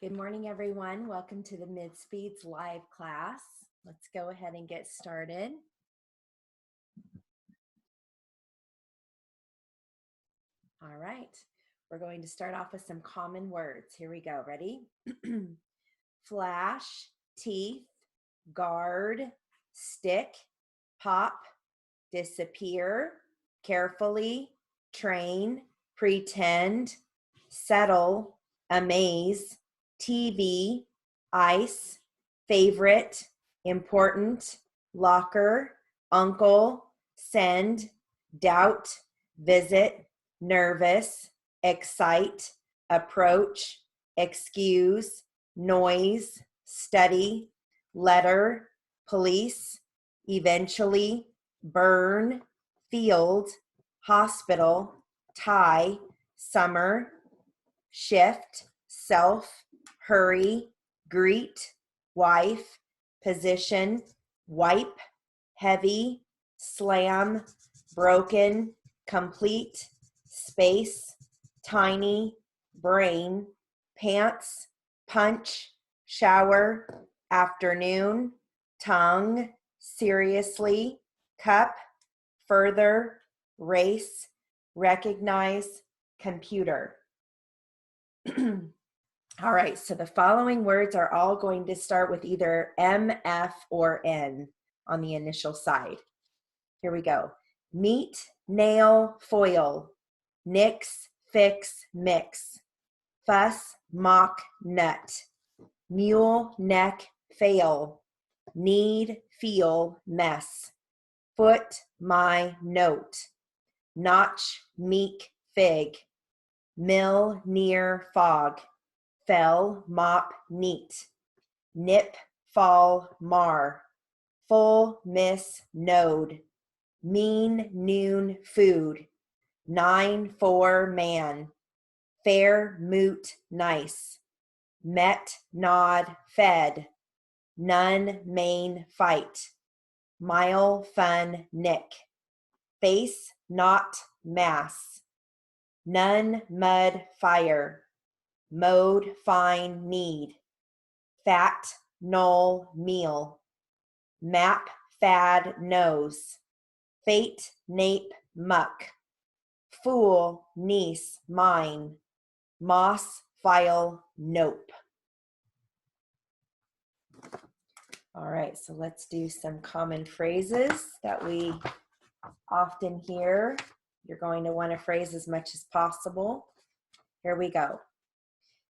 Good morning, everyone. Welcome to the Mid-Speeds live class. Let's go ahead and get started. All right, we're going to start off with some common words. Here we go. Ready? Flash, teeth, guard, stick, pop, disappear, carefully, train, pretend, settle, amaze, TV, ice, favorite, important, locker, uncle, send, doubt, visit, nervous, excite, approach, excuse, noise, study, letter, police, eventually, burn, field, hospital, tie, summer, shift, self, hurry, greet, wife, position, wipe, heavy, slam, broken, complete, space, tiny, brain, pants, punch, shower, afternoon, tongue, seriously, cup, further, race, recognize, computer. All right, so the following words are all going to start with either M, F, or N on the initial side. Here we go. Meet, nail, foil, nix, fix, mix, fuss, mock, nut, mule, neck, fail, need, feel, mess, foot, my, note, notch, meek, fig, mill, near, fog, fell, mop, neat, nip, fall, mar, full, miss, node, mean, noon, food, 9, 4, man, fair, moot, nice, met, nod, fed, none, main, fight, mile, fun, nick, face, not, mass, none, mud, fire, mode, fine, need, fat, null, meal, map, fad, nose, fate, nape, muck, fool, niece, mine, moss, file, nope. All right, so let's do some common phrases that we often hear. You're going to want to phrase as much as possible. Here we go.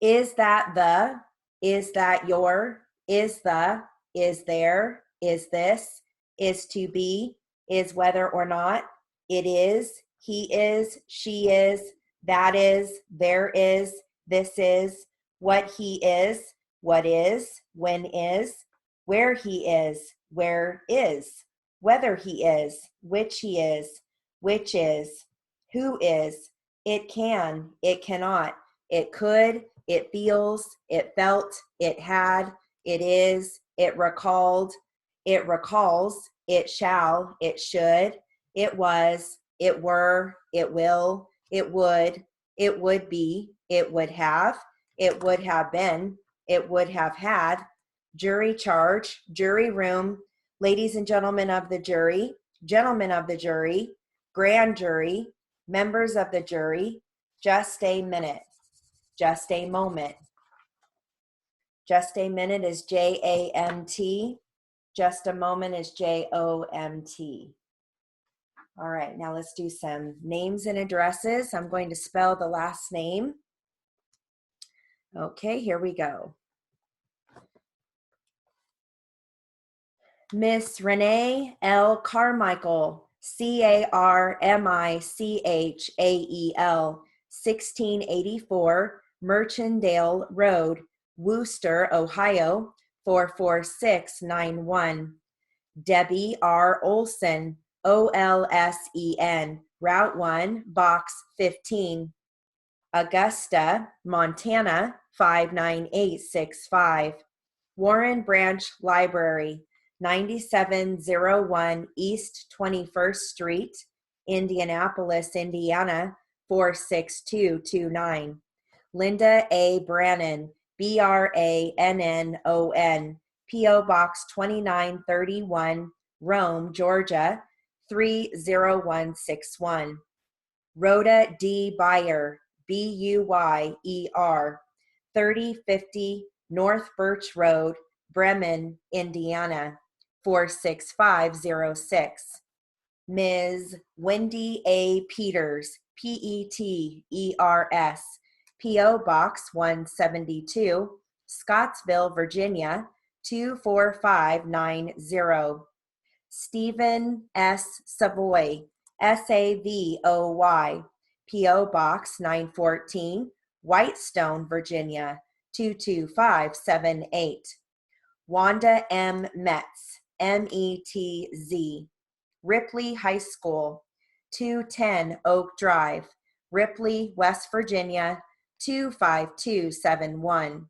Is that the, is that your, is the, is there, is this, is to be, is whether or not, it is, he is, she is, that is, there is, this is, what he is, what is, when is, where he is, where is, whether he is, which he is, which is, who is, it can, it cannot, it could, it feels, it felt, it had, it is, it recalled, it recalls, it shall, it should, it was, it were, it will, it would be, it would have been, it would have had, jury charge, jury room, ladies and gentlemen of the jury, gentlemen of the jury, grand jury, members of the jury, just a minute, just a moment. Just a minute is J-A-M-T. Just a moment is J-O-M-T. All right, now let's do some names and addresses. I'm going to spell the last name. Okay, here we go. Miss Renee L. Carmichael, C-A-R-M-I-C-H-A-E-L, 1684 Merchandale Road, Wooster, Ohio, 44691. Debbie R. Olson, O-L-S-E-N, Route 1, Box 15. Augusta, Montana, 59865. Warren Branch Library, 9701 East 21st Street, Indianapolis, Indiana, 46229. Linda A. Brannon, Brannon, P.O. Box 2931, Rome, Georgia 30161. Rhoda D. Buyer, Buyer, 3050 North Birch Road, Bremen, Indiana 46506. Ms. Wendy A. Peters, Peters, P.O. Box 172, Scottsville, Virginia 24590. Stephen S. Savoy, Savoy, P.O. Box 914, Whitestone, Virginia 22578. Wanda M. Metz, Metz, Ripley High School 210 Oak Drive, Ripley, West Virginia 25271.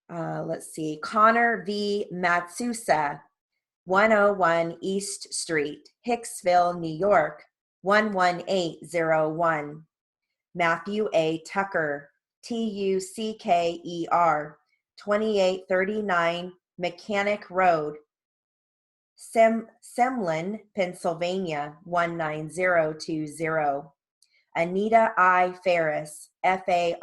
Let's see, Connor V. Matsusa, 101 East Street, Hicksville, New York 11801. Matthew A. Tucker, Tucker, 2839 Mechanic Road, Semlin, Pennsylvania 19020. Anita I. Ferris, Farris,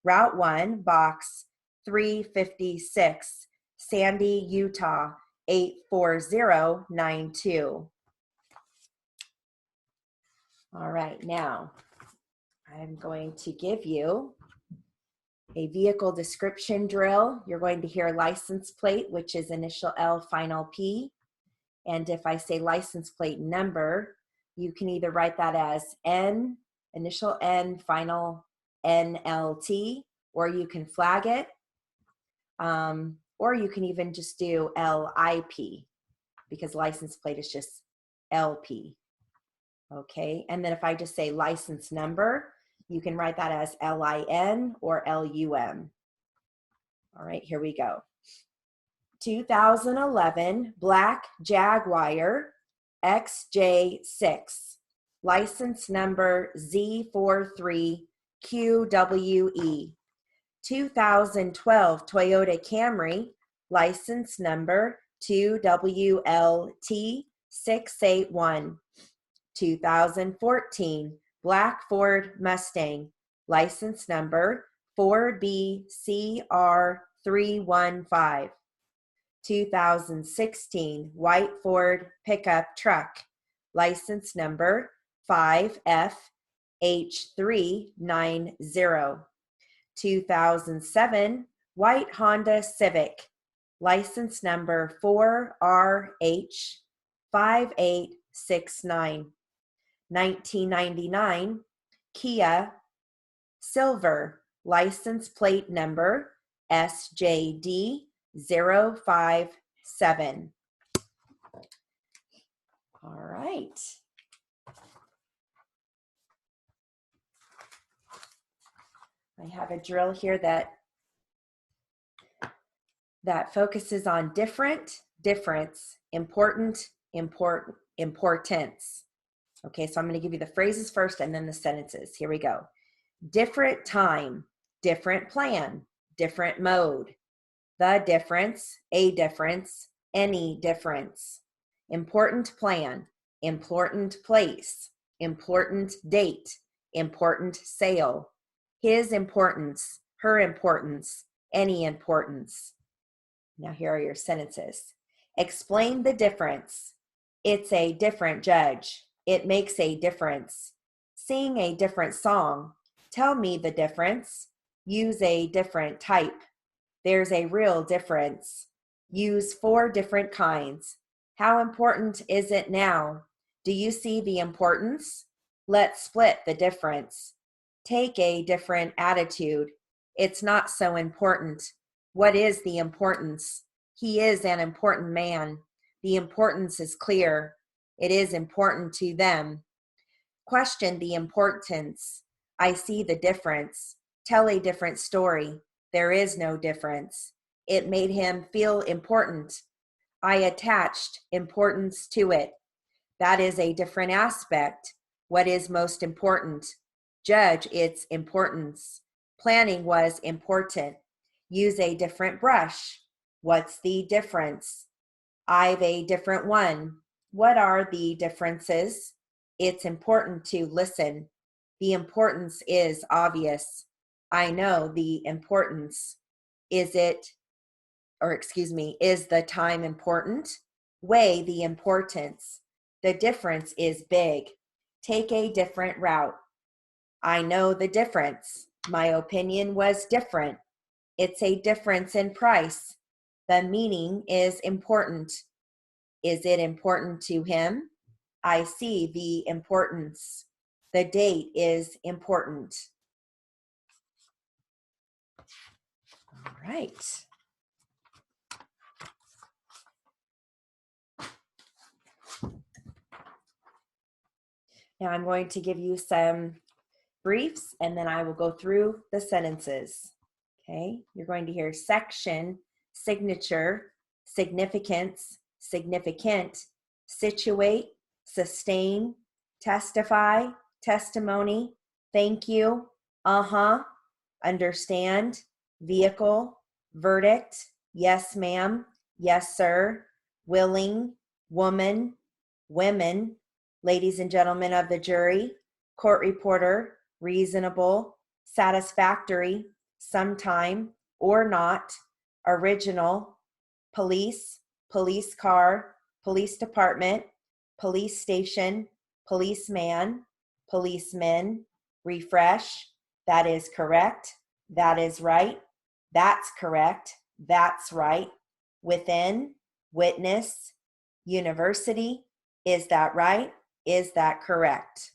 Route 1, Box 356, Sandy, Utah 84092. All right, now I'm going to give you a vehicle description drill. You're going to hear license plate, which is initial L, final P. And if I say license plate number, you can either write that as N, initial N, final NLT, or you can flag it, or you can even just do LIP, because license plate is just LP. Okay, and then if I just say license number, you can write that as LIN or LUM. All right, here we go. 2011 Black Jaguar XJ6, license number Z43QWE. 2012 Toyota Camry, license number 2WLT681. 2014 Black Ford Mustang, license number 4BCR315. 2016 White Ford Pickup Truck, license number 5FH390. 2007 White Honda Civic, license number 4RH5869. 1999 Kia Silver, license plate number SJD057. All right. I have a drill here that focuses on different, difference, important, importance. Okay, so I'm going to give you the phrases first and then the sentences. Here we go. Different time, different plan, different mode. The difference, a difference, any difference. Important plan, important place, important date, important sale. His importance, her importance, any importance. Now here are your sentences. Explain the difference. It's a different judge. It makes a difference. Sing a different song. Tell me the difference. Use a different type. There's a real difference. Use 4 different kinds. How important is it now? Do you see the importance? Let's split the difference. Take a different attitude. It's not so important. What is the importance? He is an important man. The importance is clear. It is important to them. Question the importance. I see the difference. Tell a different story. There is no difference. It made him feel important. I attached importance to it. That is a different aspect. What is most important? Judge its importance. Planning was important. Use a different brush. What's the difference? I've a different one. What are the differences? It's important to listen. The importance is obvious. I know the importance. Is the time important? Weigh the importance. The difference is big. Take a different route. I know the difference. My opinion was different. It's a difference in price. The meaning is important. Is it important to him? I see the importance. The date is important. All right. Now I'm going to give you some briefs and then I will go through the sentences. Okay, you're going to hear section, signature, significance, significant, situate, sustain, testify, testimony, thank you, understand, vehicle, verdict, yes ma'am, yes sir, willing, woman, women, ladies and gentlemen of the jury, court reporter, reasonable, satisfactory, sometime, or not, original, police, police car, police department, police station, policeman, policemen, refresh, that is correct, that is right, that's correct, that's right, within, witness, university, is that right, is that correct?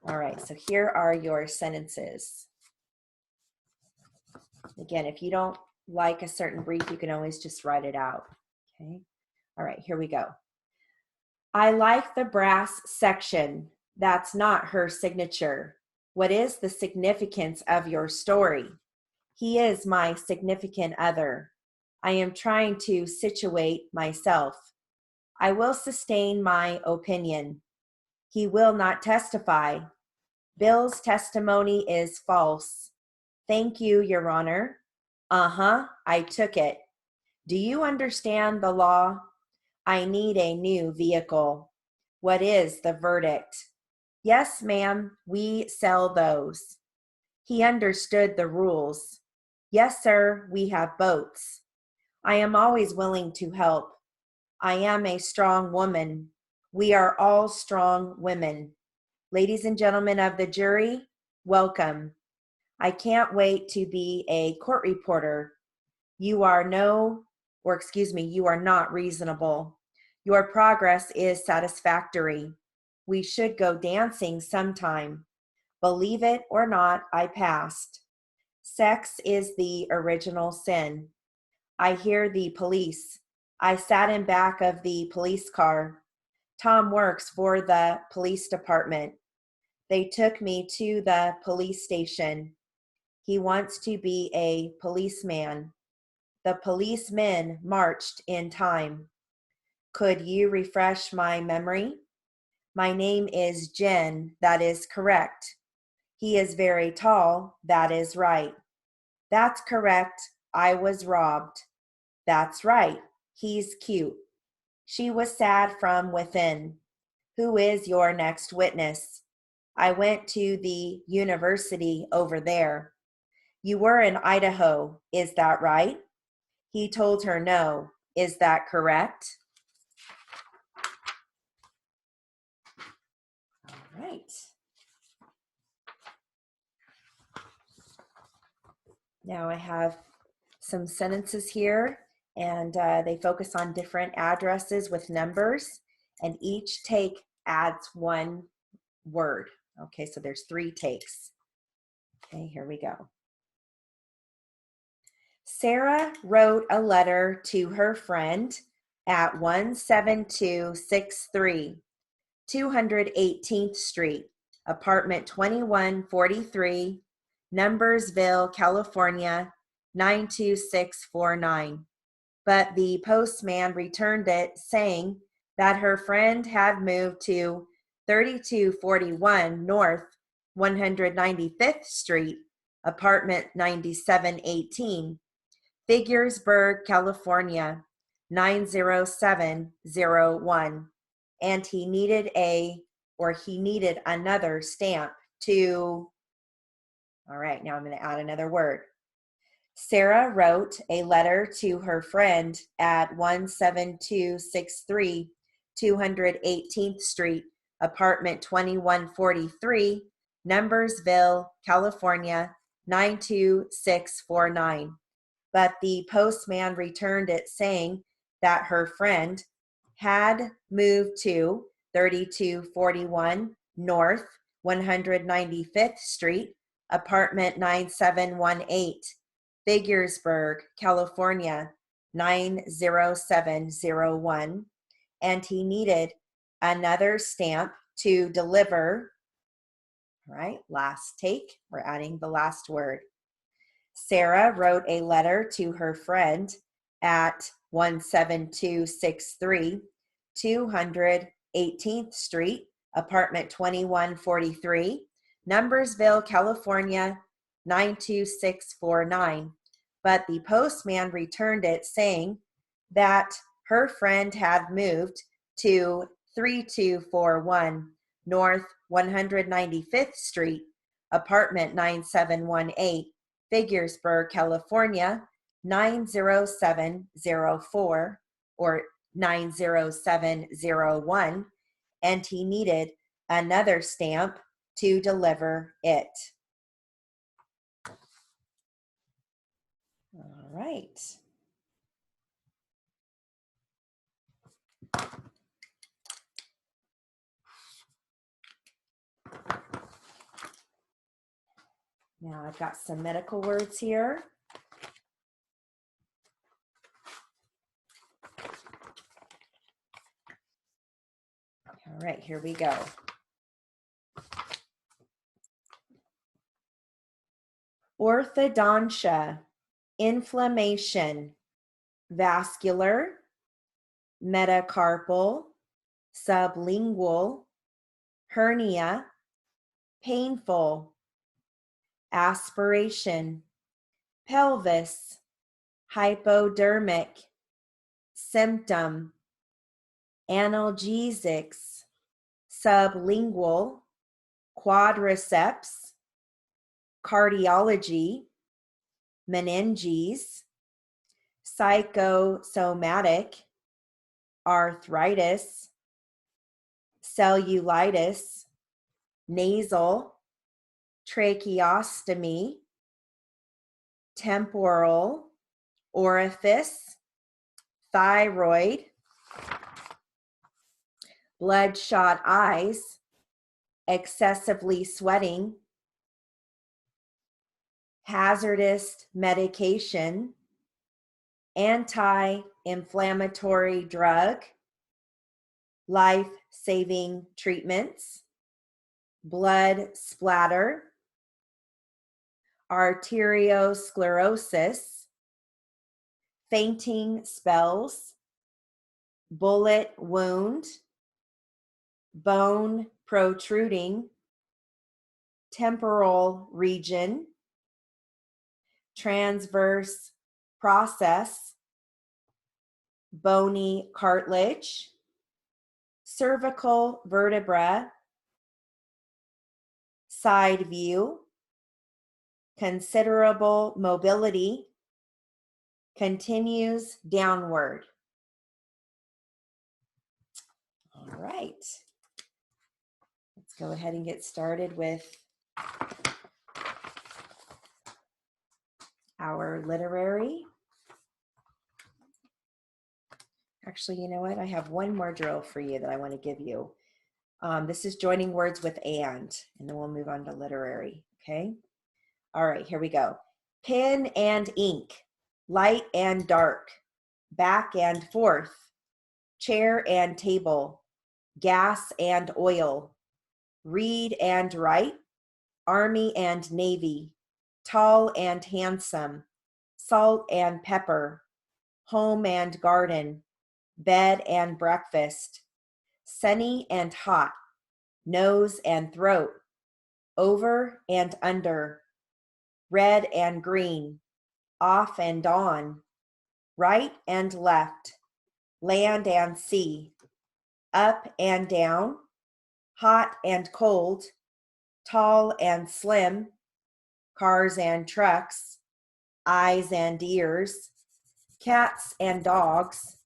All right, so here are your sentences. Again, if you don't like a certain brief, you can always just write it out. Okay. All right, here we go. I like the brass section. That's not her signature. What is the significance of your story? He is my significant other. I am trying to situate myself. I will sustain my opinion. He will not testify. Bill's testimony is false. Thank you, Your Honor. I took it. Do you understand the law? I need a new vehicle. What is the verdict? Yes, ma'am, we sell those. He understood the rules. Yes, sir, we have boats. I am always willing to help. I am a strong woman. We are all strong women. Ladies and gentlemen of the jury, welcome. I can't wait to be a court reporter. You are not reasonable. Your progress is satisfactory. We should go dancing sometime. Believe it or not, I passed. Sex is the original sin. I hear the police. I sat in back of the police car. Tom works for the police department. They took me to the police station. He wants to be a policeman. The policemen marched in time. Could you refresh my memory? My name is Jen. That is correct. He is very tall. That is right. That's correct. I was robbed. That's right. He's cute. She was sad from within. Who is your next witness? I went to the university over there. You were in Idaho. Is that right? He told her no. Is that correct? All right. Now I have some sentences here, and they focus on different addresses with numbers, and each take adds one word. Okay, so there's 3 takes. Okay, here we go. Sarah wrote a letter to her friend at 17263 218th Street, apartment 2143, Numbersville, California, 92649. But the postman returned it saying that her friend had moved to 3241 North 195th Street, apartment 9718, Figuersburg, California, 90701. And he needed another stamp to, all right, now I'm going to add another word. Sarah wrote a letter to her friend at 17263 218th Street, apartment 2143, Numbersville, California, 92649. But the postman returned it saying that her friend had moved to 3241 North 195th Street, apartment 9718, Figuersburg, California, 90701, and he needed another stamp to deliver. All right, last take. We're adding the last word. Sarah wrote a letter to her friend at 17263 218th Street, apartment 2143, Numbersville, California, 92649. But the postman returned it saying that her friend had moved to 3241 North 195th Street, apartment 9718, Figuersburg, California, 90704 or 90701, and he needed another stamp to deliver it. All right. Now I've got some medical words here. All right, here we go. Orthodontia, inflammation, vascular, metacarpal, sublingual, hernia, painful, aspiration, pelvis, hypodermic, symptom, analgesics, sublingual, quadriceps, cardiology, meninges, psychosomatic, arthritis, cellulitis, nasal, tracheostomy, temporal, orifice, thyroid, bloodshot eyes, excessively sweating, hazardous medication, anti-inflammatory drug, life-saving treatments, blood splatter, arteriosclerosis, fainting spells, bullet wound, bone protruding, temporal region, transverse process, bony cartilage, cervical vertebra, side view, considerable mobility, continues downward. All right. Let's go ahead and get started with our literary. Actually, you know what? I have one more drill for you that I want to give you. This is joining words with and then we'll move on to literary, okay? All right, here we go. Pen and ink, light and dark, back and forth, chair and table, gas and oil, read and write, army and navy, tall and handsome, salt and pepper, home and garden, bed and breakfast, sunny and hot, nose and throat, over and under, red and green, off and on, right and left, land and sea, up and down, hot and cold, tall and slim, cars and trucks, eyes and ears, cats and dogs,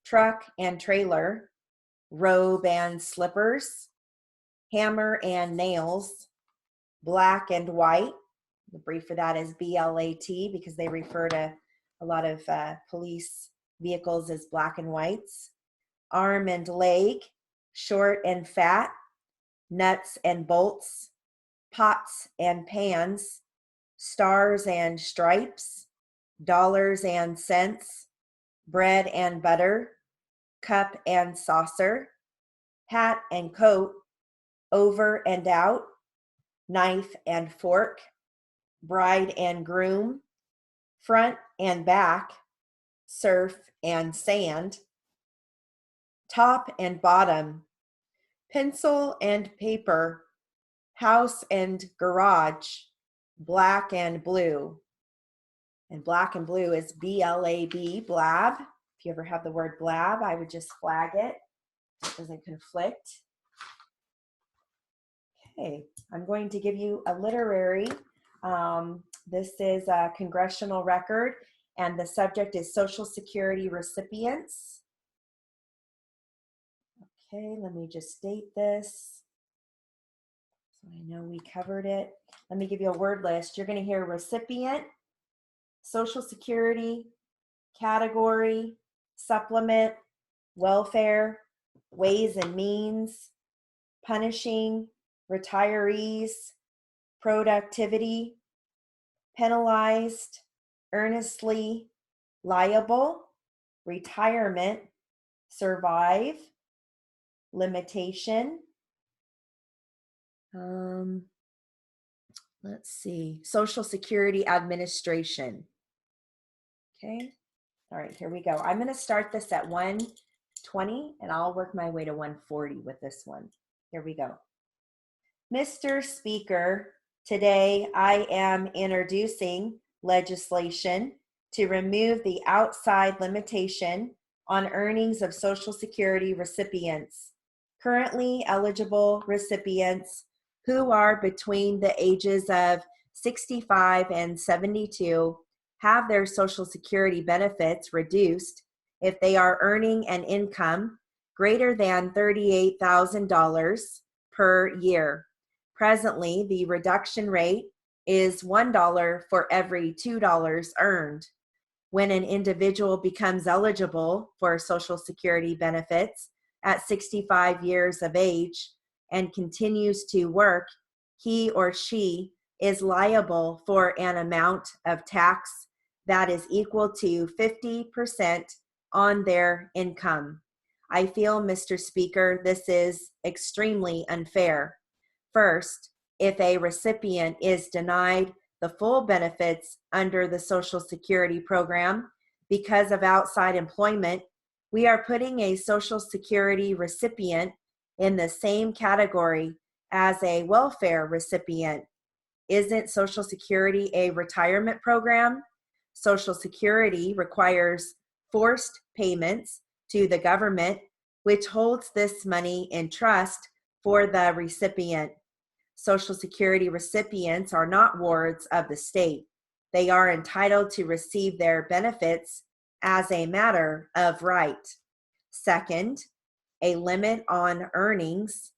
truck and trailer, robe and slippers, hammer and nails, black and white. The brief for that is BLAT because they refer to a lot of police vehicles as black and whites. Arm and leg, short and fat, nuts and bolts, pots and pans, stars and stripes, dollars and cents, bread and butter, cup and saucer, hat and coat, over and out, knife and fork, bride and groom, front and back, surf and sand, top and bottom, pencil and paper, house and garage, black and blue. And black and blue is BLAB, blab. If you ever have the word blab, I would just flag it. It doesn't conflict. Okay, I'm going to give you a literary. This is a congressional record, and the subject is Social Security recipients. Okay, let me just date this. So I know we covered it. Let me give you a word list. You're going to hear recipient, Social Security, category, supplement, welfare, ways and means, punishing, retirees, productivity, penalized, earnestly, liable, retirement, survive, limitation. Let's see, Social Security Administration. Okay, all right, here we go. I'm going to start this at 120 and I'll work my way to 140 with this one. Here we go. Mr. Speaker, today I am introducing legislation to remove the outside limitation on earnings of Social Security recipients. Currently eligible recipients who are between the ages of 65 and 72 have their Social Security benefits reduced if they are earning an income greater than $38,000 per year. Presently, the reduction rate is $1 for every $2 earned. When an individual becomes eligible for Social Security benefits at 65 years of age and continues to work, he or she is liable for an amount of tax that is equal to 50% on their income. I feel, Mr. Speaker, this is extremely unfair. First, if a recipient is denied the full benefits under the Social Security program because of outside employment, we are putting a Social Security recipient in the same category as a welfare recipient. Isn't Social Security a retirement program? Social Security requires forced payments to the government, which holds this money in trust for the recipient. Social Security recipients are not wards of the state. They are entitled to receive their benefits as a matter of right. Second, a limit on earnings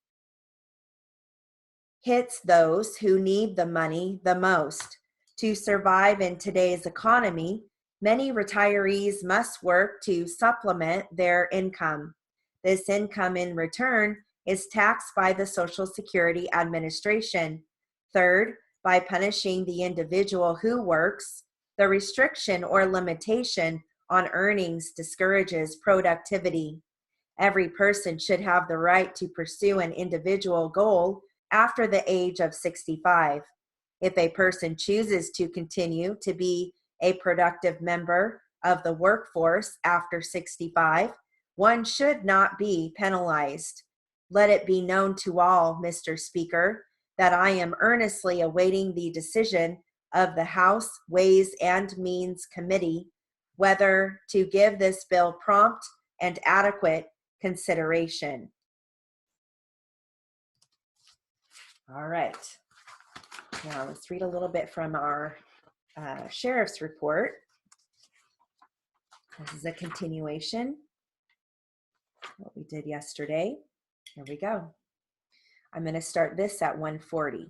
hits those who need the money the most. To survive in today's economy, many retirees must work to supplement their income. This income in return is taxed by the Social Security Administration. Third, by punishing the individual who works, the restriction or limitation on earnings discourages productivity. Every person should have the right to pursue an individual goal after the age of 65. If a person chooses to continue to be a productive member of the workforce after 65, one should not be penalized. Let it be known to all, Mr. Speaker, that I am earnestly awaiting the decision of the House Ways and Means Committee whether to give this bill prompt and adequate consideration. All right. Now let's read a little bit from our sheriff's report. This is a continuation of what we did yesterday. Here we go. I'm going to start this at 1:40.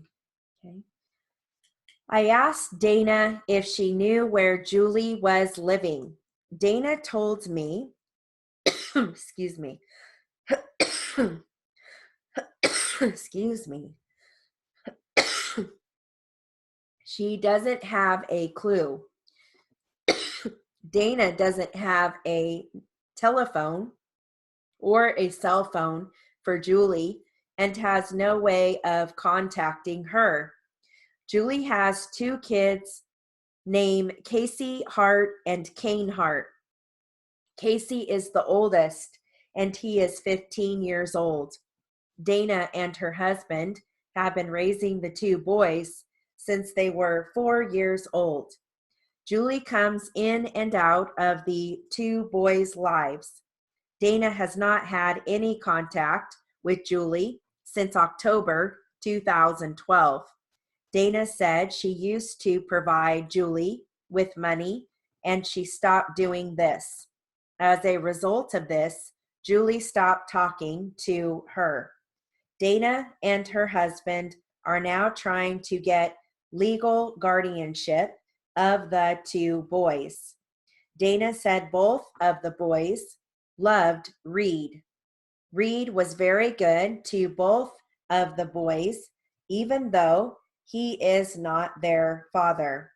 Okay. I asked Dana if she knew where Julie was living. Dana told me, excuse me, excuse me, she doesn't have a clue. Dana doesn't have a telephone or a cell phone for Julie and has no way of contacting her. Julie has 2 kids named Casey Hart and Kane Hart. Casey is the oldest and he is 15 years old. Dana and her husband have been raising the 2 boys since they were 4 years old. Julie comes in and out of the 2 boys' lives. Dana has not had any contact with Julie since October 2012. Dana said she used to provide Julie with money and she stopped doing this. As a result of this, Julie stopped talking to her. Dana and her husband are now trying to get legal guardianship of the 2 boys. Dana said both of the boys loved Reed. Reed was very good to both of the boys, even though he is not their father.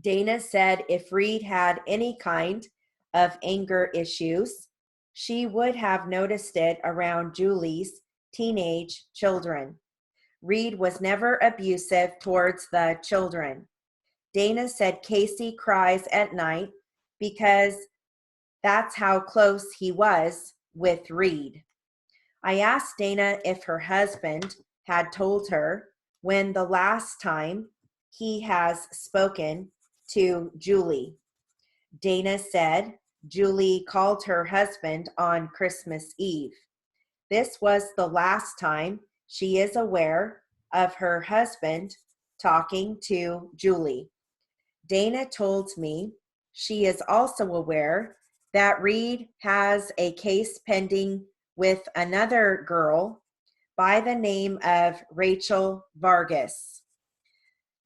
Dana said if Reed had any kind of anger issues, she would have noticed it around Julie's teenage children. Reed was never abusive towards the children. Dana said Casey cries at night because that's how close he was with Reed. I asked Dana if her husband had told her when the last time he has spoken to Julie. Dana said Julie called her husband on Christmas Eve. This was the last time she is aware of her husband talking to Julie. Dana told me she is also aware that Reed has a case pending with another girl by the name of Rachel Vargas.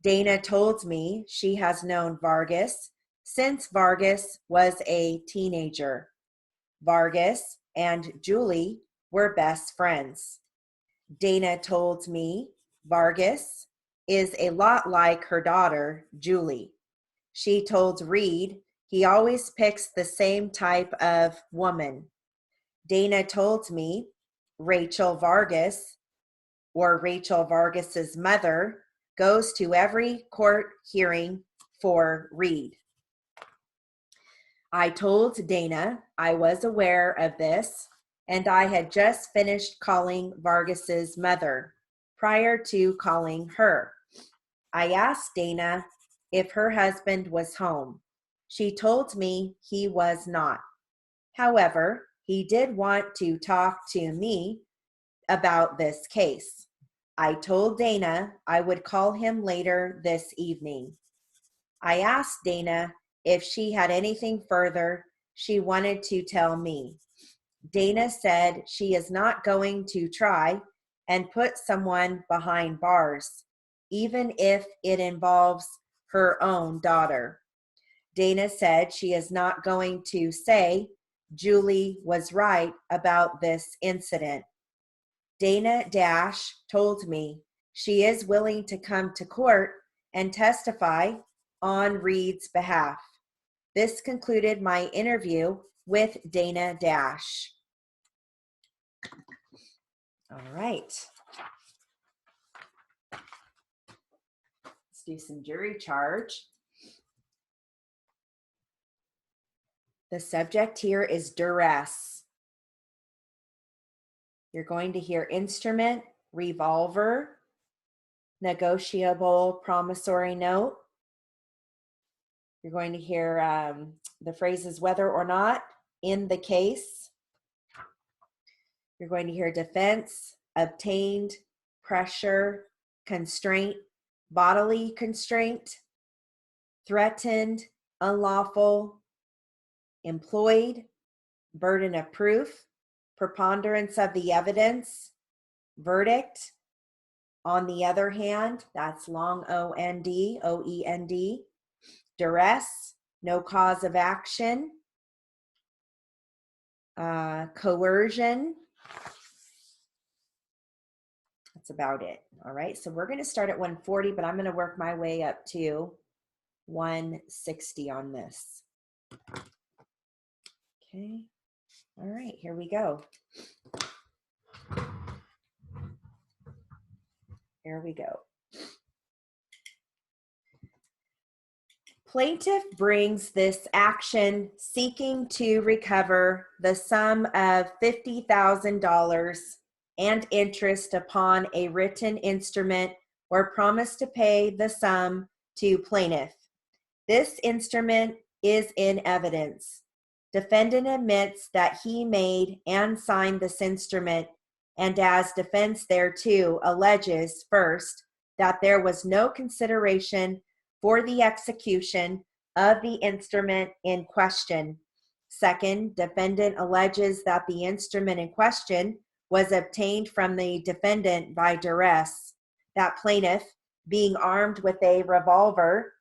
Dana told me she has known Vargas since Vargas was a teenager. Vargas and Julie were best friends. Dana told me Vargas is a lot like her daughter, Julie. She told Reed he always picks the same type of woman. Dana told me Rachel Vargas, or Rachel Vargas's mother, goes to every court hearing for Reed. I told Dana I was aware of this and I had just finished calling Vargas's mother prior to calling her. I asked Dana if her husband was home. She told me he was not. However, he did want to talk to me about this case. I told Dana I would call him later this evening. I asked Dana if she had anything further she wanted to tell me. Dana said she is not going to try and put someone behind bars, even if it involves her own daughter. Dana said she is not going to say Julie was right about this incident. Dana Dash told me she is willing to come to court and testify on Reed's behalf. This concluded my interview with Dana Dash. All right. Let's do some jury charge. The subject here is duress. You're going to hear instrument, revolver, negotiable promissory note. You're going to hear the phrases whether or not, in the case. You're going to hear defense, obtained, pressure, constraint, bodily constraint, threatened, unlawful, employed, burden of proof, preponderance of the evidence, verdict. On the other hand, that's long O-N-D, O-E-N-D, duress, no cause of action, coercion. That's about it. All right, so we're going to start at 140, but I'm going to work my way up to 160 on this. Okay. All right, here we go. Here we go. Plaintiff brings this action seeking to recover the sum of $50,000 and interest upon a written instrument or promise to pay the sum to plaintiff. This instrument is in evidence. Defendant admits that he made and signed this instrument, and as defense thereto alleges, first, that there was no consideration for the execution of the instrument in question. Second, defendant alleges that the instrument in question was obtained from the defendant by duress. That plaintiff, being armed with a revolver,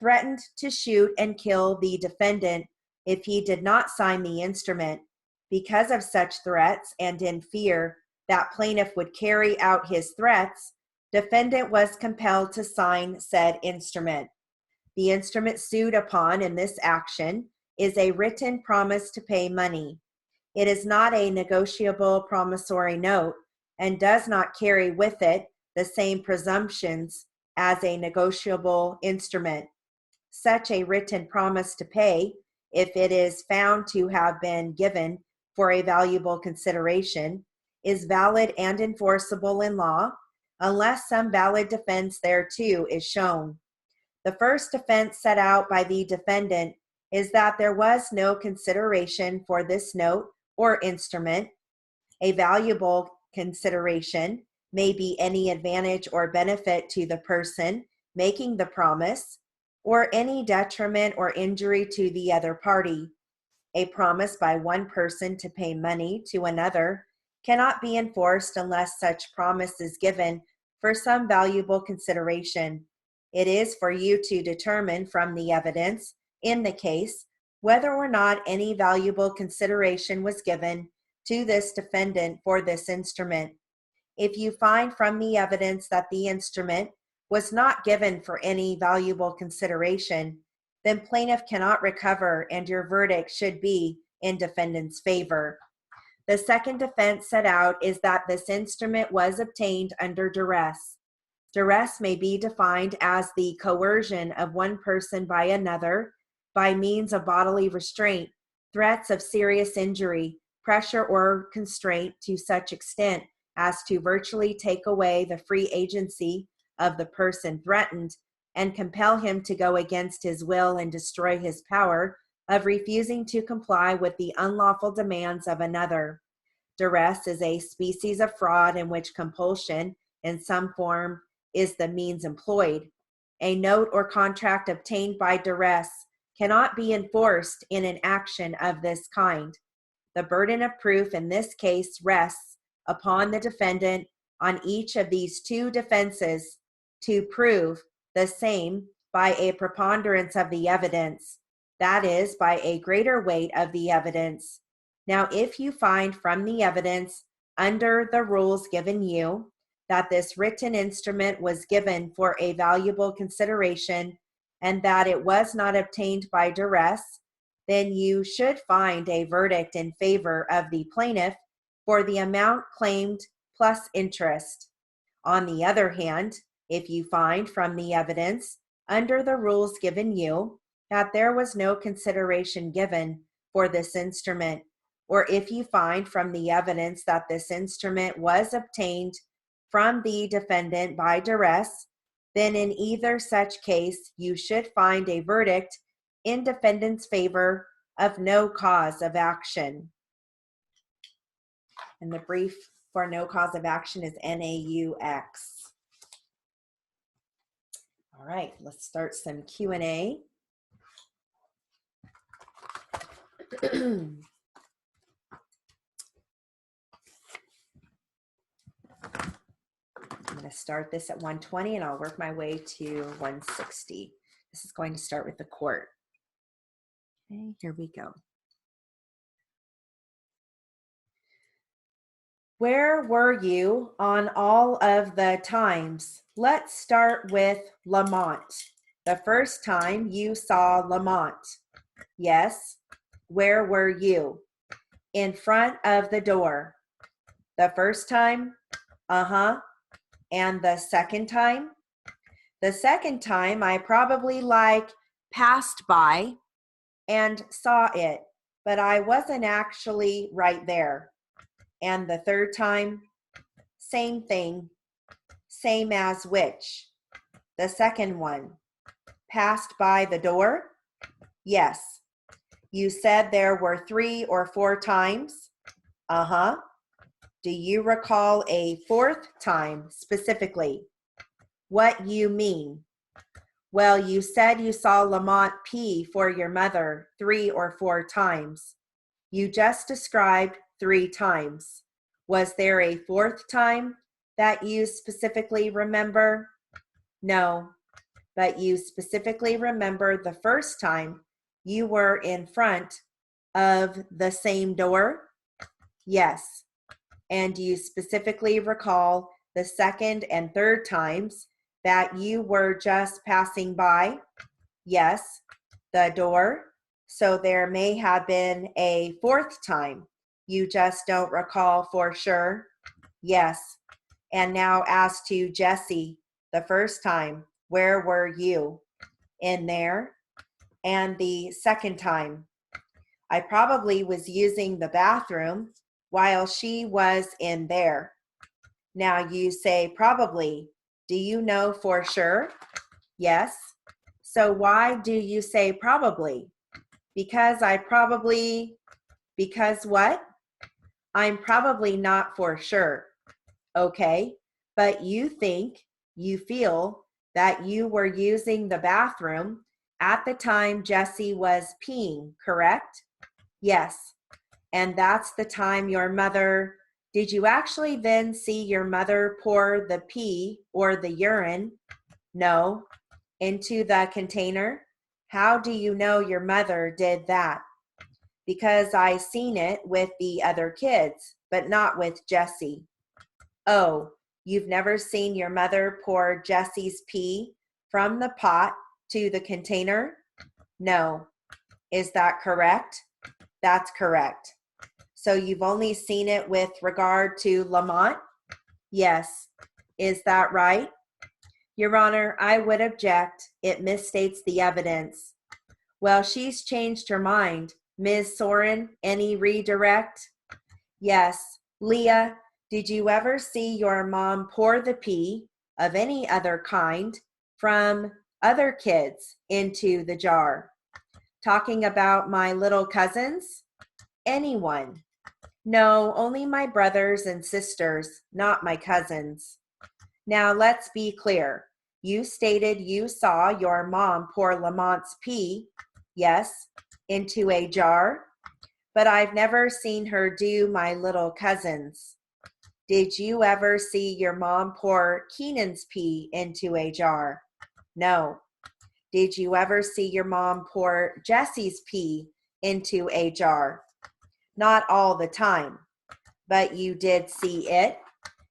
threatened to shoot and kill the defendant if he did not sign the instrument. Because of such threats and in fear that plaintiff would carry out his threats, defendant was compelled to sign said instrument. The instrument sued upon in this action is a written promise to pay money. It is not a negotiable promissory note and does not carry with it the same presumptions as a negotiable instrument. Such a written promise to pay, if it is found to have been given for a valuable consideration, is valid and enforceable in law, unless some valid defense thereto is shown. The first defense set out by the defendant is that there was no consideration for this note or instrument. A valuable consideration may be any advantage or benefit to the person making the promise, or any detriment or injury to the other party. A promise by one person to pay money to another cannot be enforced unless such promise is given for some valuable consideration. It is for you to determine from the evidence in the case whether or not any valuable consideration was given to this defendant for this instrument. If you find from the evidence that the instrument was not given for any valuable consideration, then plaintiff cannot recover and your verdict should be in defendant's favor. The second defense set out is that this instrument was obtained under duress. Duress may be defined as the coercion of one person by another by means of bodily restraint, threats of serious injury, pressure or constraint to such extent as to virtually take away the free agency of the person threatened and compel him to go against his will and destroy his power of refusing to comply with the unlawful demands of another. Duress is a species of fraud in which compulsion in some form is the means employed. A note or contract obtained by duress cannot be enforced in an action of this kind. The burden of proof in this case rests upon the defendant on each of these two defenses to prove the same by a preponderance of the evidence, that is, by a greater weight of the evidence. Now, if you find from the evidence under the rules given you that this written instrument was given for a valuable consideration and that it was not obtained by duress, then you should find a verdict in favor of the plaintiff for the amount claimed plus interest. On the other hand, if you find from the evidence under the rules given you that there was no consideration given for this instrument, or if you find from the evidence that this instrument was obtained from the defendant by duress, then in either such case you should find a verdict in defendant's favor of no cause of action. And the brief for no cause of action is NAUX. All right, let's start some Q&A. I'm going to start this at 120 and I'll work my way to 160. This is going to start with the court. Okay, here we go. Where were you on all of the times? Let's start with Lamont. The first time you saw Lamont. Yes. Where were you? In front of the door. The first time? Uh-huh. And the second time? The second time I probably passed by and saw it, but I wasn't actually right there. And the third time? Same thing. Same as which? The second one. Passed by the door? Yes. You said there were 3 or 4 times? Uh-huh. Do you recall a 4th time specifically? What you mean? Well, you said you saw Lamont pee for your mother 3 or 4 times. You just described 3 times. Was there a 4th time that you specifically remember? No, but you specifically remember the first time you were in front of the same door? Yes. And you specifically recall the second and third times that you were just passing by? Yes. The door? So there may have been a 4th time. You just don't recall for sure? Yes. And now as to Jesse, the first time, where were you? In there. And the second time, I probably was using the bathroom while she was in there. Now you say probably. Do you know for sure? Yes. So why do you say probably? Because because what? I'm probably not for sure. Okay, but you feel that you were using the bathroom at the time Jesse was peeing, correct? Yes. And that's the time your mother, did you actually then see your mother pour the pee or the urine? No. Into the container? How do you know your mother did that? Because I seen it with the other kids, but not with Jesse. Oh, you've never seen your mother pour Jesse's pee from the pot to the container? No. Is that correct? That's correct. So you've only seen it with regard to Lamont? Yes. Is that right? Your Honor, I would object. It misstates the evidence. Well, she's changed her mind. Ms. Soren, any redirect? Yes. Leah, did you ever see your mom pour the pee of any other kind from other kids into the jar? Talking about my little cousins? Anyone? No, only my brothers and sisters, not my cousins. Now let's be clear. You stated you saw your mom pour Lamont's pee, yes, into a jar, but I've never seen her do my little cousins. Did you ever see your mom pour Keenan's pee into a jar? No. Did you ever see your mom pour Jesse's pee into a jar? Not all the time, but you did see it?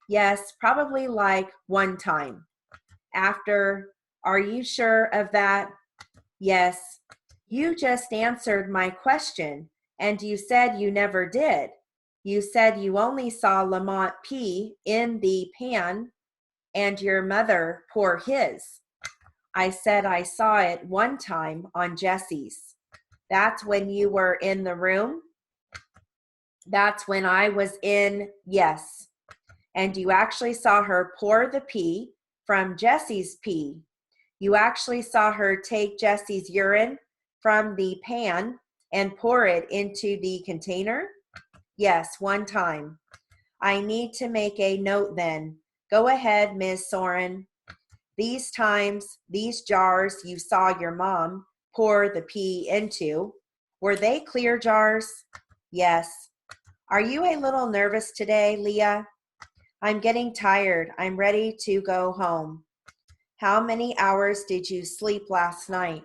Yes, probably one time. After, are you sure of that? Yes. You just answered my question, and you said you never did. You said you only saw Lamont pee in the pan and your mother pour his. I said I saw it one time on Jesse's. That's when you were in the room? That's when I was in, yes. and you actually saw her pour the pee from Jesse's pee. You actually saw her take Jesse's urine from the pan and pour it into the container? Yes, one time. I need to make a note then. Go ahead, Ms. Soren. These times, these jars you saw your mom pour the pee into, were they clear jars? Yes. Are you a little nervous today, Leah? I'm getting tired. I'm ready to go home. How many hours did you sleep last night?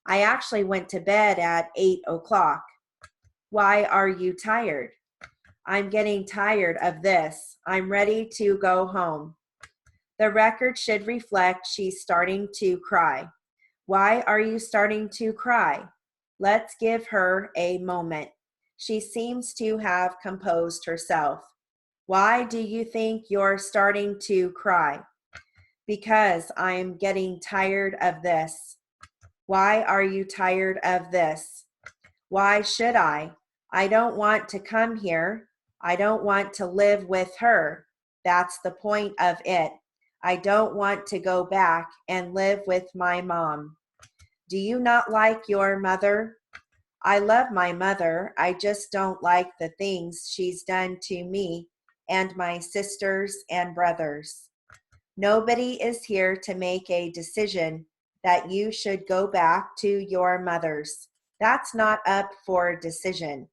I actually went to bed at 8 o'clock. Why are you tired? I'm getting tired of this. I'm ready to go home. The record should reflect she's starting to cry. Why are you starting to cry? Let's give her a moment. She seems to have composed herself. Why do you think you're starting to cry? Because I'm getting tired of this. Why are you tired of this? Why should I? I don't want to come here. I don't want to live with her. That's the point of it. I don't want to go back and live with my mom. Do you not like your mother? I love my mother. I just don't like the things she's done to me and my sisters and brothers. Nobody is here to make a decision that you should go back to your mother's. That's not up for decision.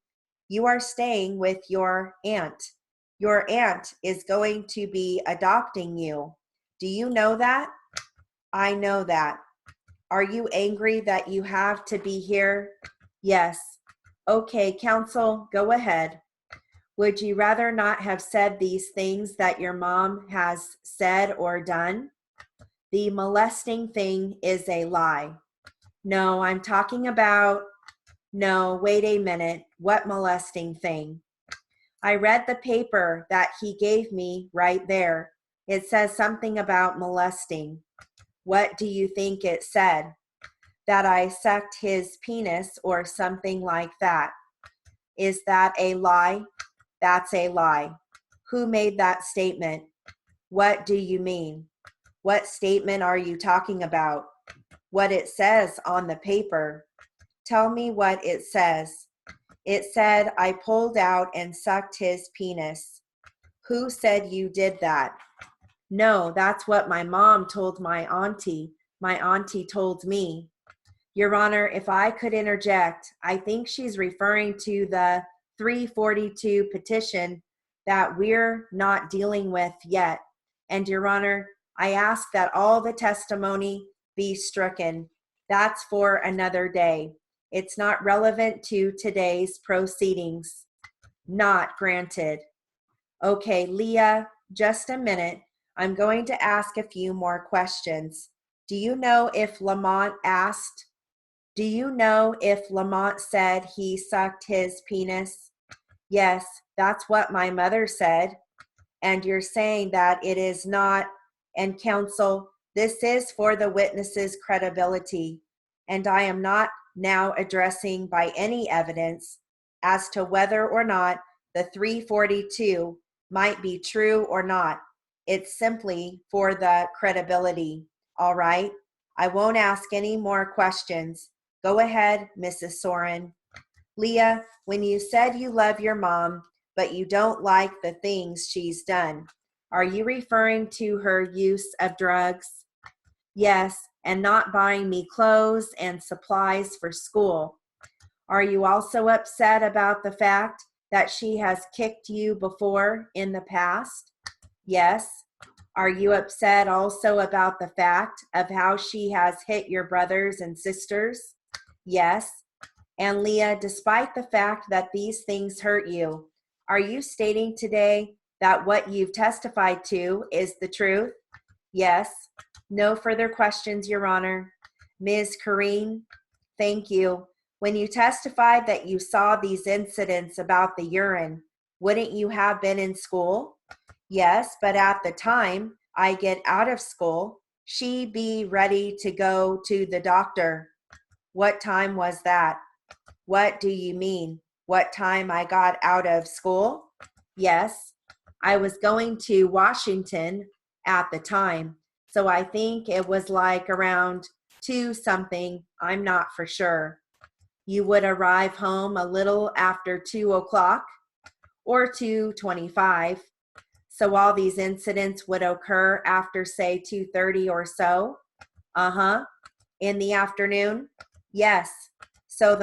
You are staying with your aunt. Your aunt is going to be adopting you. Do you know that? I know that. Are you angry that you have to be here? Yes. Okay, counsel, go ahead. Would you rather not have said these things that your mom has said or done? The molesting thing is a lie. No, I'm talking about, no, wait a minute. What molesting thing? I read the paper that he gave me right there. It says something about molesting. What do you think it said? That I sucked his penis or something like that. Is that a lie? That's a lie. Who made that statement? What do you mean? What statement are you talking about? What it says on the paper. Tell me what it says. It said I pulled out and sucked his penis. Who said you did that? No, that's what my mom told my auntie. My auntie told me. Your Honor, if I could interject, I think she's referring to the 342 petition that we're not dealing with yet. And Your Honor, I ask that all the testimony be stricken. That's for another day. It's not relevant to today's proceedings. Not granted. Okay, Leah, just a minute. I'm going to ask a few more questions. Do you know if Lamont said he sucked his penis? Yes, that's what my mother said. And you're saying that it is not, and counsel, this is for the witness's credibility. And I am not now addressing by any evidence as to whether or not the 342 might be true or not. It's simply for the credibility. All right? I won't ask any more questions. Go ahead, Mrs. Soren. Leah, when you said you love your mom, but you don't like the things she's done, are you referring to her use of drugs? Yes, and not buying me clothes and supplies for school. Are you also upset about the fact that she has kicked you before in the past? Yes. Are you upset also about the fact of how she has hit your brothers and sisters? Yes. And Leah, despite the fact that these things hurt you, are you stating today that what you've testified to is the truth? Yes. No further questions, Your Honor. Ms. Kareen, thank you. When you testified that you saw these incidents about the urine, wouldn't you have been in school? Yes, but at the time I get out of school, she be ready to go to the doctor. What time was that? What do you mean? What time I got out of school? Yes. I was going to Washington at the time. So I think it was like around 2 something. I'm not for sure. You would arrive home a little after 2 o'clock or 2:25. So all these incidents would occur after, say, 2:30 or so. Uh-huh. In the afternoon? Yes. So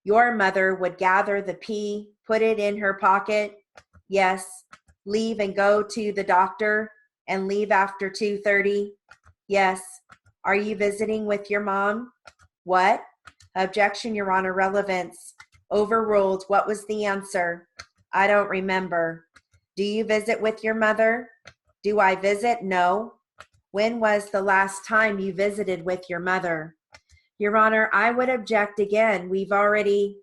your mother would gather the pea, put it in her pocket. Yes. Leave and go to the doctor and leave after 2:30. Yes. Are you visiting with your mom? What? Objection, Your Honor, relevance. Overruled. What was the answer? I don't remember. Do you visit with your mother? Do I visit? No. When was the last time you visited with your mother? Your Honor, I would object again. We've already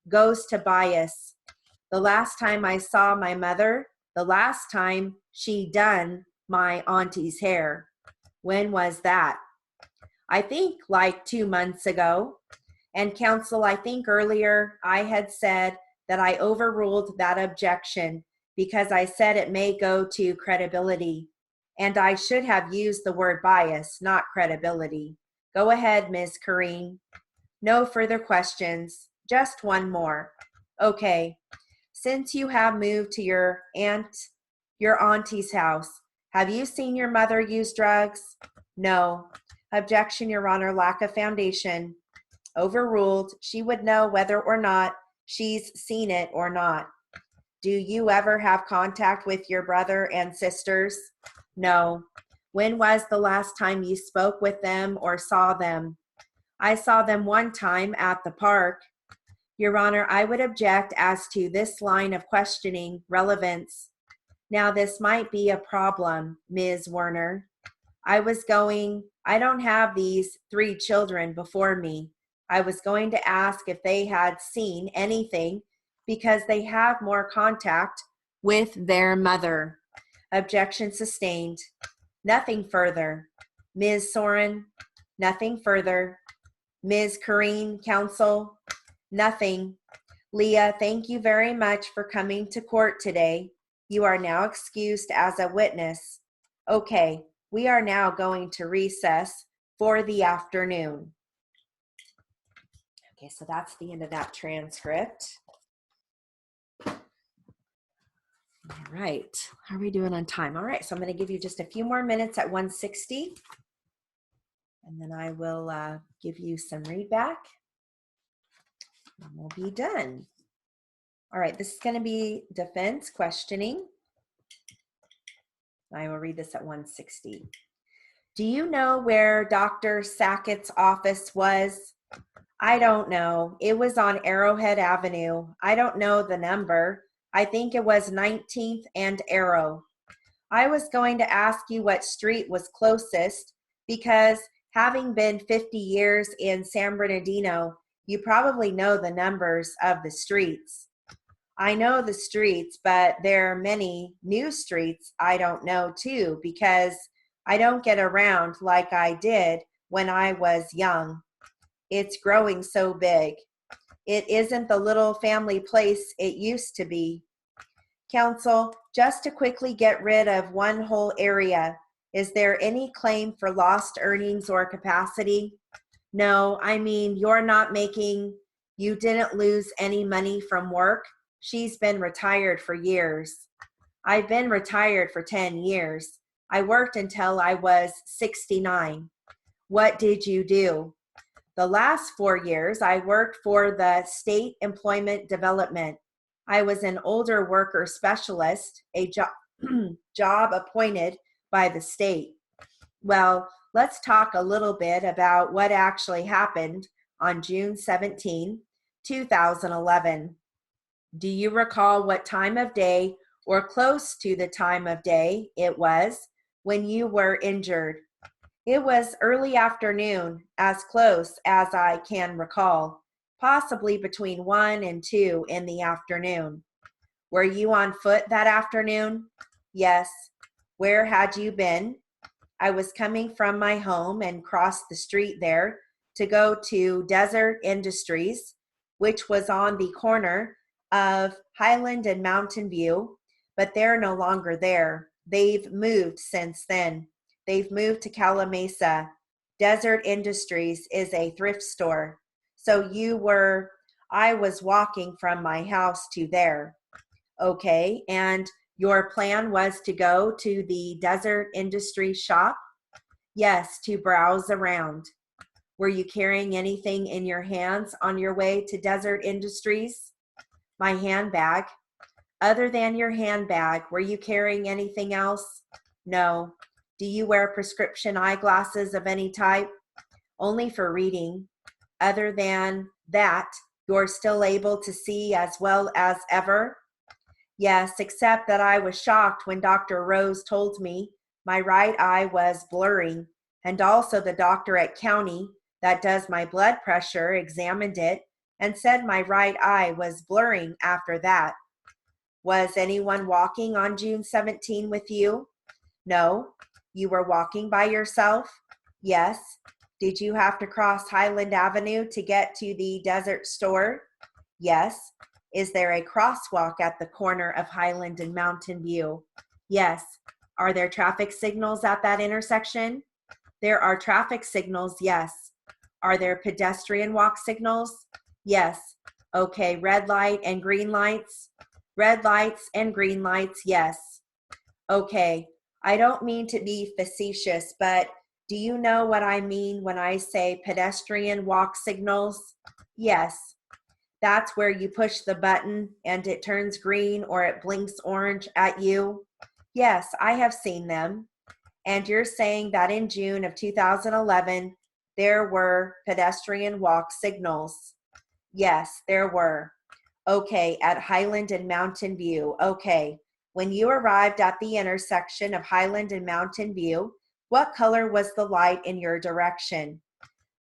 goes to bias. The last time I saw my mother, the last time she done my auntie's hair. When was that? I think like 2 months ago. And counsel, I think earlier I had said that I overruled that objection because I said it may go to credibility. And I should have used the word bias, not credibility. Go ahead, Ms. Kareen. No further questions. Just one more. Okay. Since you have moved to your auntie's house, have you seen your mother use drugs? No. Objection, Your Honor, lack of foundation. Overruled. She would know whether or not she's seen it or not. Do you ever have contact with your brother and sisters? No. When was the last time you spoke with them or saw them? I saw them one time at the park. Your Honor, I would object as to this line of questioning relevance. Now, this might be a problem, Ms. Werner. I don't have these 3 children before me. I was going to ask if they had seen anything because they have more contact with their mother. Objection sustained. Nothing further. Ms. Soren, nothing further. Ms. Kareen, counsel, nothing. Leah, thank you very much for coming to court today. You are now excused as a witness. Okay, we are now going to recess for the afternoon. Okay, so that's the end of that transcript. All right, how are we doing on time? All right, so I'm going to give you just a few more minutes at 1:60, and then I will give you some readback, and we'll be done. All right, this is going to be defense questioning. I will read this at 1:60. Do you know where Dr. Sackett's office was? I don't know. It was on Arrowhead Avenue. I don't know the number. I think it was 19th and Arrow. I was going to ask you what street was closest because having been 50 years in San Bernardino, you probably know the numbers of the streets. I know the streets, but there are many new streets I don't know too because I don't get around like I did when I was young. It's growing so big. It isn't the little family place it used to be. Counsel, just to quickly get rid of one whole area, is there any claim for lost earnings or capacity? No, I mean, you didn't lose any money from work. She's been retired for years. I've been retired for 10 years. I worked until I was 69. What did you do? The last 4 years, I worked for the State Employment Development. I was an older worker specialist, a job appointed by the state. Well, let's talk a little bit about what actually happened on June 17, 2011. Do you recall what time of day or close to the time of day it was when you were injured? It was early afternoon, as close as I can recall, possibly between 1 and 2 in the afternoon. Were you on foot that afternoon? Yes. Where had you been? I was coming from my home and crossed the street there to go to Desert Industries, which was on the corner of Highland and Mountain View. but they're no longer there. They've moved since then. They've moved to Calamasa. Desert Industries is a thrift store. So I was walking from my house to there. Okay, and your plan was to go to the Desert Industries shop? Yes, to browse around. Were you carrying anything in your hands on your way to Desert Industries? My handbag. Other than your handbag, were you carrying anything else? No. Do you wear prescription eyeglasses of any type? Only for reading. Other than that, you're still able to see as well as ever? Yes, except that I was shocked when Dr. Rose told me my right eye was blurring, and also the doctor at County that does my blood pressure examined it and said my right eye was blurring after that. Was anyone walking on June 17 with you? No. You were walking by yourself? Yes. Did you have to cross Highland Avenue to get to the Desert store? Yes. Is there a crosswalk at the corner of Highland and Mountain View? Yes. Are there traffic signals at that intersection? There are traffic signals, yes. Are there pedestrian walk signals? Yes. Okay, red light and green lights? Red lights and green lights, yes. Okay, I don't mean to be facetious, but do you know what I mean when I say pedestrian walk signals? Yes. That's where you push the button and it turns green or it blinks orange at you? Yes, I have seen them. And you're saying that in June of 2011, there were pedestrian walk signals? Yes, there were. Okay, at Highland and Mountain View. Okay, when you arrived at the intersection of Highland and Mountain View, what color was the light in your direction?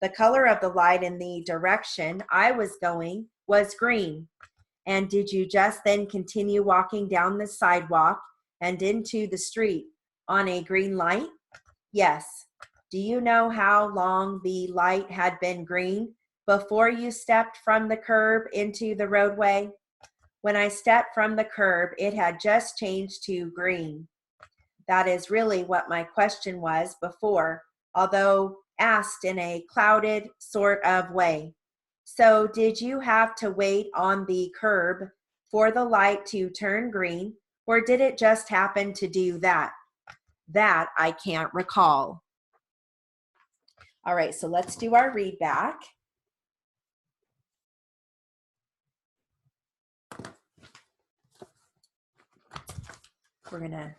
The color of the light in the direction I was going was green. And did you just then continue walking down the sidewalk and into the street on a green light? Yes. Do you know how long the light had been green before you stepped from the curb into the roadway? When I stepped from the curb, it had just changed to green. That is really what my question was before, although asked in a clouded sort of way. So did you have to wait on the curb for the light to turn green, or did it just happen to do that? That I can't recall. All right, so let's do our read back. We're going to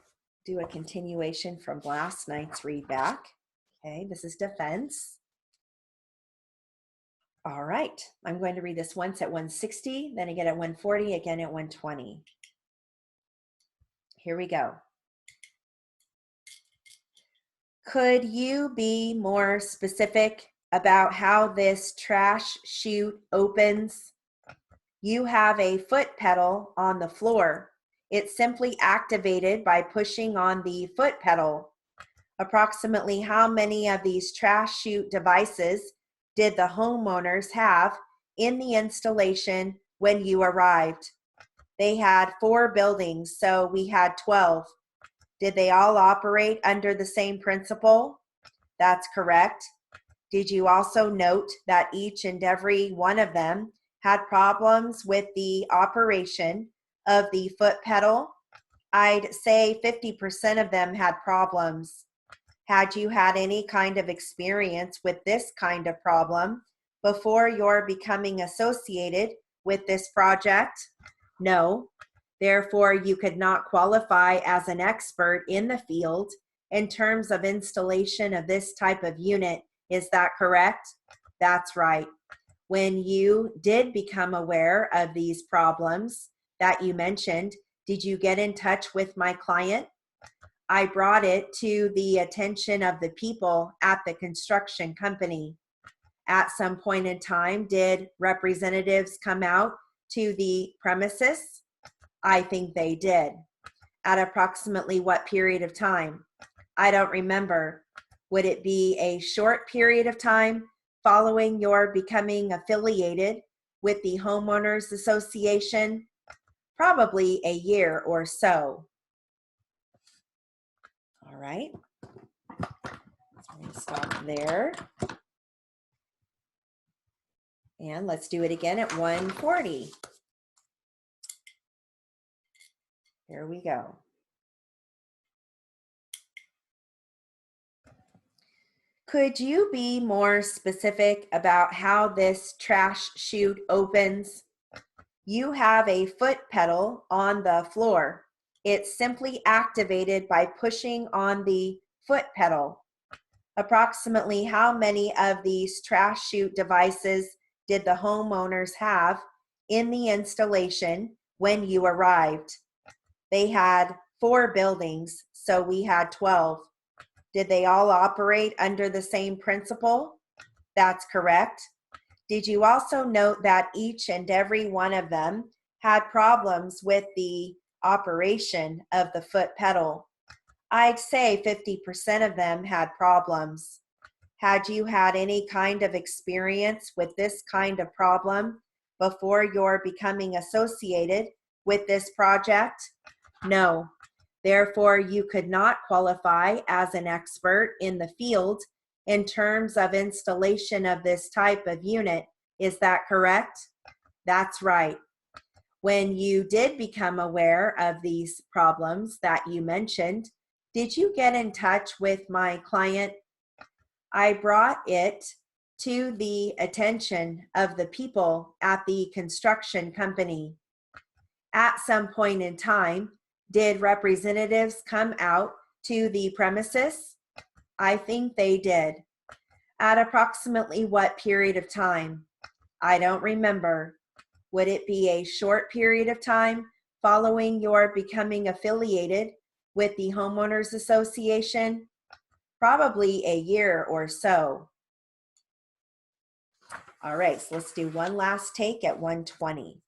do a continuation from last night's read back. Okay, this is defense. All right, I'm going to read this once at 160, then again at 140, again at 120. Here we go. Could you be more specific about how this trash chute opens? You have a foot pedal on the floor. It's simply activated by pushing on the foot pedal. Approximately how many of these trash chute devices did the homeowners have in the installation when you arrived? They had 4 buildings, so we had 12. Did they all operate under the same principle? That's correct. Did you also note that each and every one of them had problems with the operation of the foot pedal? I'd say 50% of them had problems. Had you had any kind of experience with this kind of problem before your becoming associated with this project? No. Therefore, you could not qualify as an expert in the field in terms of installation of this type of unit. Is that correct? That's right. When you did become aware of these problems that you mentioned, did you get in touch with my client? I brought it to the attention of the people at the construction company. At some point in time, did representatives come out to the premises? I think they did. At approximately what period of time? I don't remember. Would it be a short period of time following your becoming affiliated with the homeowners association? probably a year or so. All right, so I'm going to stop there. And let's do it again at 140. Here we go. Could you be more specific about how this trash chute opens? You have a foot pedal on the floor. It's simply activated by pushing on the foot pedal. Approximately how many of these trash chute devices did the homeowners have in the installation when you arrived? They had 4 buildings, so we had 12. Did they all operate under the same principle? That's correct. Did you also note that each and every one of them had problems with the operation of the foot pedal? I'd say 50% of them had problems. Had you had any kind of experience with this kind of problem before you're becoming associated with this project? No. Therefore, you could not qualify as an expert in the field in terms of installation of this type of unit. Is that correct? That's right. When you did become aware of these problems that you mentioned, did you get in touch with my client? I brought it to the attention of the people at the construction company. At some point in time, did representatives come out to the premises? I think they did. At approximately what period of time? I don't remember. Would it be a short period of time following your becoming affiliated with the homeowners association? Probably a year or so. All right, so let's do one last take at 120.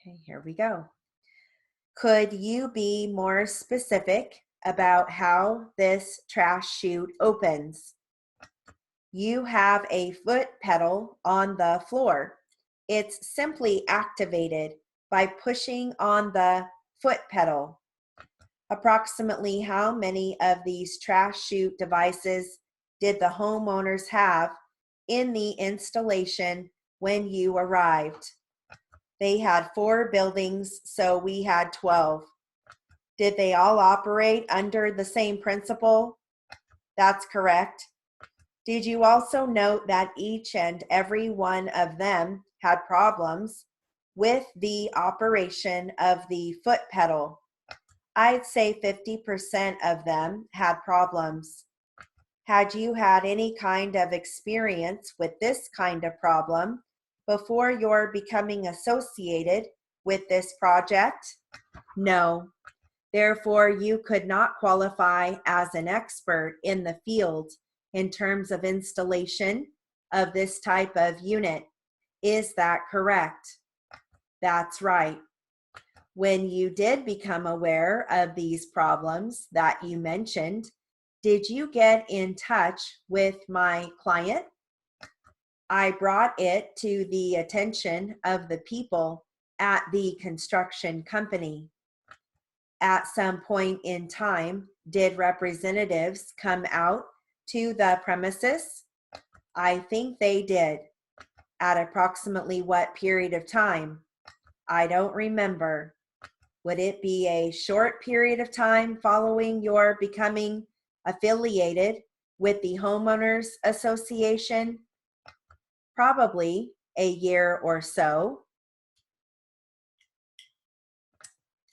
Okay, here we go. Could you be more specific about how this trash chute opens? You have a foot pedal on the floor. It's simply activated by pushing on the foot pedal. Approximately how many of these trash chute devices did the homeowners have in the installation when you arrived? They had 4 buildings, so we had 12. Did they all operate under the same principle? That's correct. Did you also note that each and every one of them had problems with the operation of the foot pedal? I'd say 50% of them had problems. Had you had any kind of experience with this kind of problem before you're becoming associated with this project? No. Therefore, you could not qualify as an expert in the field in terms of installation of this type of unit. Is that correct? That's right. When you did become aware of these problems that you mentioned, did you get in touch with my client? I brought it to the attention of the people at the construction company. At some point in time, did representatives come out to the premises? I think they did. At approximately what period of time? I don't remember. Would it be a short period of time following your becoming affiliated with the homeowners association? Probably a year or so.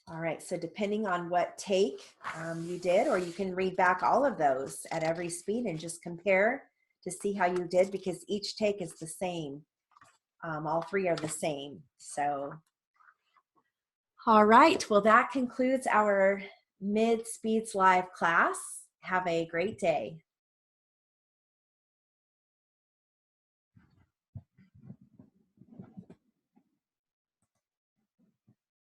All right, so depending on what take you did, or you can read back all of those at every speed and just compare to see how you did, because each take is the same. All 3 are the same. So, all right, well, that concludes our Mid Speeds Live class. Have a great day.